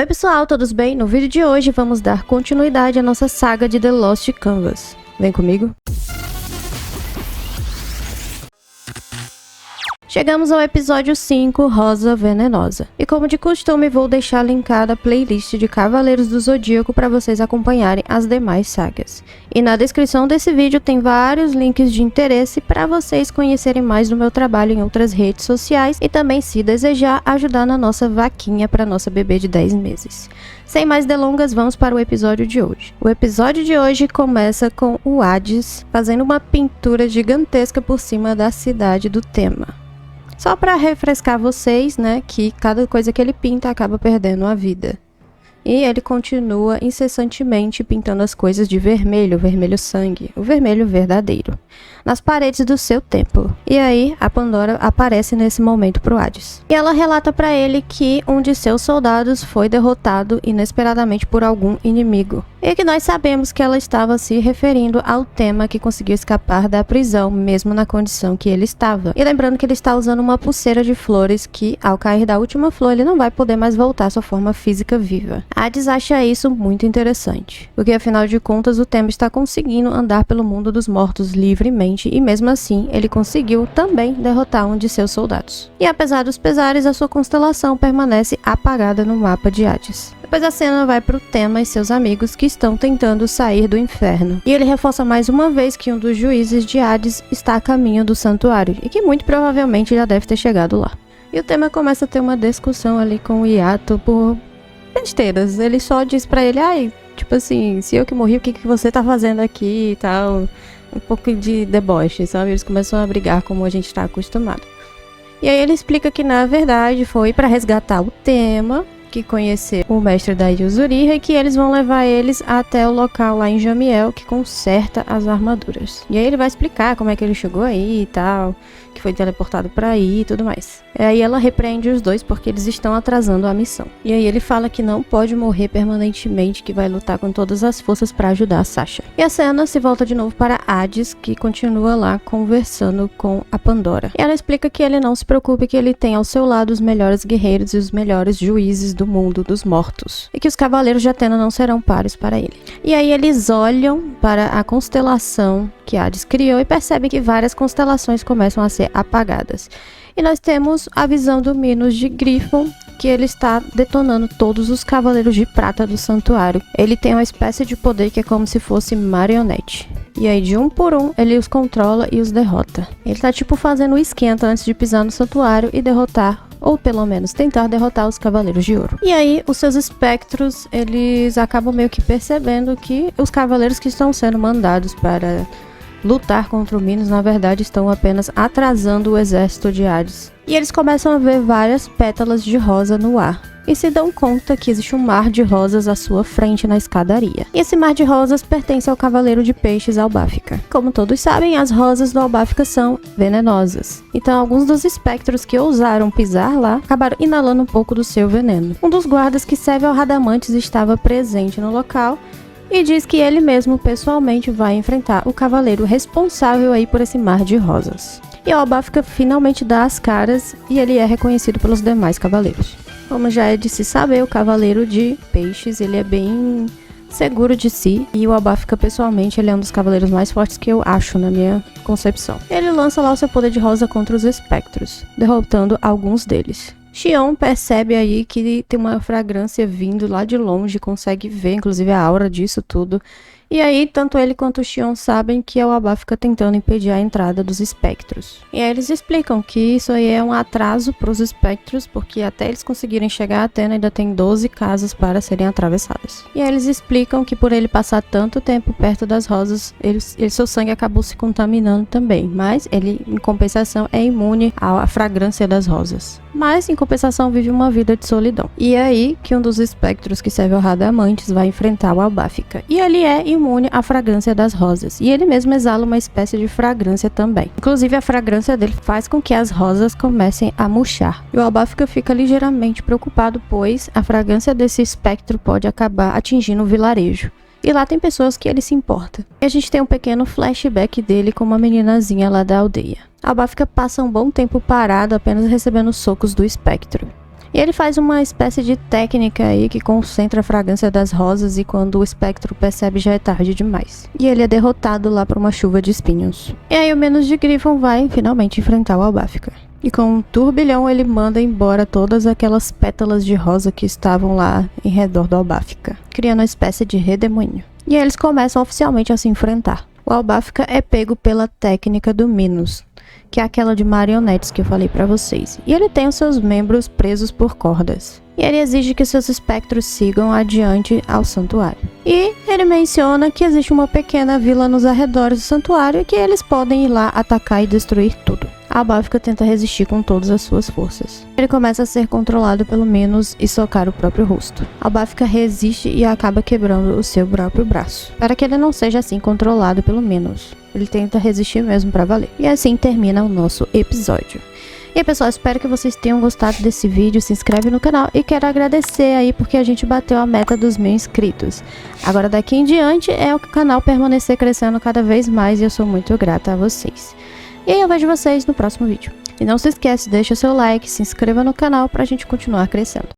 pessoal, todos bem? No vídeo de hoje vamos dar continuidade à nossa saga de The Lost Canvas. Vem comigo? Chegamos ao episódio 5, Rosa Venenosa. E como de costume, vou deixar linkada a playlist de Cavaleiros do Zodíaco para vocês acompanharem as demais sagas. E na descrição desse vídeo tem vários links de interesse para vocês conhecerem mais do meu trabalho em outras redes sociais e também, se desejar, ajudar na nossa vaquinha para nossa bebê de 10 meses. Sem mais delongas, vamos para o episódio de hoje. O episódio de hoje começa com o Hades fazendo uma pintura gigantesca por cima da cidade do tema. Só para refrescar vocês, né, que cada coisa que ele pinta acaba perdendo a vida. E ele continua incessantemente pintando as coisas de vermelho, vermelho sangue, o vermelho verdadeiro, nas paredes do seu templo. E aí, a Pandora aparece nesse momento pro Hades. E ela relata para ele que um de seus soldados foi derrotado inesperadamente por algum inimigo. E que nós sabemos que ela estava se referindo ao tema que conseguiu escapar da prisão, mesmo na condição que ele estava. E lembrando que ele está usando uma pulseira de flores que, ao cair da última flor, ele não vai poder mais voltar à sua forma física viva. Hades acha isso muito interessante, porque afinal de contas o tema está conseguindo andar pelo mundo dos mortos livremente e mesmo assim ele conseguiu também derrotar um de seus soldados. E apesar dos pesares, a sua constelação permanece apagada no mapa de Hades. Depois a cena vai para o tema e seus amigos que estão tentando sair do inferno. E ele reforça mais uma vez que um dos juízes de Hades está a caminho do santuário e que muito provavelmente já deve ter chegado lá. E o tema começa a ter uma discussão ali com o Yato por besteiras. Ele só diz pra ele, tipo assim, se eu que morri, o que você tá fazendo aqui e tal. Um pouco de deboche, sabe? Eles começam a brigar como a gente tá acostumado. E aí ele explica que na verdade foi pra resgatar o tema, que conheceu o mestre da Yuzuriha e que eles vão levar eles até o local lá em Jamiel que conserta as armaduras. E aí ele vai explicar como é que ele chegou aí e tal, que foi teleportado pra aí e tudo mais. E aí ela repreende os dois porque eles estão atrasando a missão. E aí ele fala que não pode morrer permanentemente, que vai lutar com todas as forças pra ajudar a Sasha. E a cena se volta de novo para Hades, que continua lá conversando com a Pandora. E ela explica que ele não se preocupe, que ele tem ao seu lado os melhores guerreiros e os melhores juízes do mundo dos mortos, e que os cavaleiros de Atena não serão pares para ele. E aí eles olham para a constelação que Hades criou e percebem que várias constelações começam a ser apagadas. E nós temos a visão do Minos de Gryphon, que ele está detonando todos os cavaleiros de prata do santuário. Ele tem uma espécie de poder que é como se fosse marionete. E aí, de um por um, ele os controla e os derrota. Ele tá tipo fazendo o esquenta antes de pisar no santuário e derrotar, ou pelo menos tentar derrotar os Cavaleiros de Ouro. E aí, os seus espectros, eles acabam meio que percebendo que os cavaleiros que estão sendo mandados para lutar contra o Minos, na verdade, estão apenas atrasando o exército de Hades. E eles começam a ver várias pétalas de rosa no ar. E se dão conta que existe um mar de rosas à sua frente na escadaria. E esse mar de rosas pertence ao Cavaleiro de Peixes Albáfica. Como todos sabem, as rosas do Albáfica são venenosas. Então, alguns dos espectros que ousaram pisar lá acabaram inalando um pouco do seu veneno. Um dos guardas que serve ao Radamantes estava presente no local e diz que ele mesmo pessoalmente vai enfrentar o cavaleiro responsável aí por esse mar de rosas. E o Albáfica finalmente dá as caras e ele é reconhecido pelos demais cavaleiros. Como já é de se saber, o Cavaleiro de Peixes, ele é bem seguro de si. E o Albáfica, pessoalmente, ele é um dos cavaleiros mais fortes que eu acho, na minha concepção. Ele lança lá o seu poder de rosa contra os espectros, derrotando alguns deles. Xion percebe aí que tem uma fragrância vindo lá de longe, consegue ver, inclusive, a aura disso tudo. E aí, tanto ele quanto o Xion sabem que é o Albáfica tentando impedir a entrada dos espectros. E aí eles explicam que isso aí é um atraso para os espectros, porque até eles conseguirem chegar a Atena ainda tem 12 casas para serem atravessadas. E aí eles explicam que por ele passar tanto tempo perto das rosas, seu sangue acabou se contaminando também. Mas ele, em compensação, é imune à fragrância das rosas. Mas, em compensação, vive uma vida de solidão. E é aí que um dos espectros que serve ao Radamantes vai enfrentar o Albáfica. E ele é imune à fragrância das rosas. E ele mesmo exala uma espécie de fragrância também. Inclusive, a fragrância dele faz com que as rosas comecem a murchar. E o Albáfica fica ligeiramente preocupado, pois a fragrância desse espectro pode acabar atingindo o vilarejo. E lá tem pessoas que ele se importa. E a gente tem um pequeno flashback dele com uma meninazinha lá da aldeia. Albáfica passa um bom tempo parado, apenas recebendo socos do espectro. E ele faz uma espécie de técnica aí que concentra a fragrância das rosas e quando o espectro percebe já é tarde demais. E ele é derrotado lá por uma chuva de espinhos. E aí o Menos de Griffon vai finalmente enfrentar o Albáfica. E com um turbilhão ele manda embora todas aquelas pétalas de rosa que estavam lá em redor do Albáfica, criando uma espécie de redemoinho. E aí eles começam oficialmente a se enfrentar. O Albáfica é pego pela técnica do Minos, que é aquela de marionetes que eu falei pra vocês. E ele tem os seus membros presos por cordas. E ele exige que seus espectros sigam adiante ao santuário. E ele menciona que existe uma pequena vila nos arredores do santuário e que eles podem ir lá atacar e destruir tudo. A Albáfica tenta resistir com todas as suas forças. Ele começa a ser controlado pelo Minos e socar o próprio rosto. A Albáfica resiste e acaba quebrando o seu próprio braço, para que ele não seja assim controlado pelo Minos. Ele tenta resistir mesmo pra valer. E assim termina o nosso episódio. E aí, pessoal, espero que vocês tenham gostado desse vídeo. Se inscreve no canal e quero agradecer aí porque a gente bateu a meta dos 1000 inscritos. Agora daqui em diante é o canal permanecer crescendo cada vez mais e eu sou muito grata a vocês. E aí eu vejo vocês no próximo vídeo. E não se esquece, deixa seu like, se inscreva no canal pra gente continuar crescendo.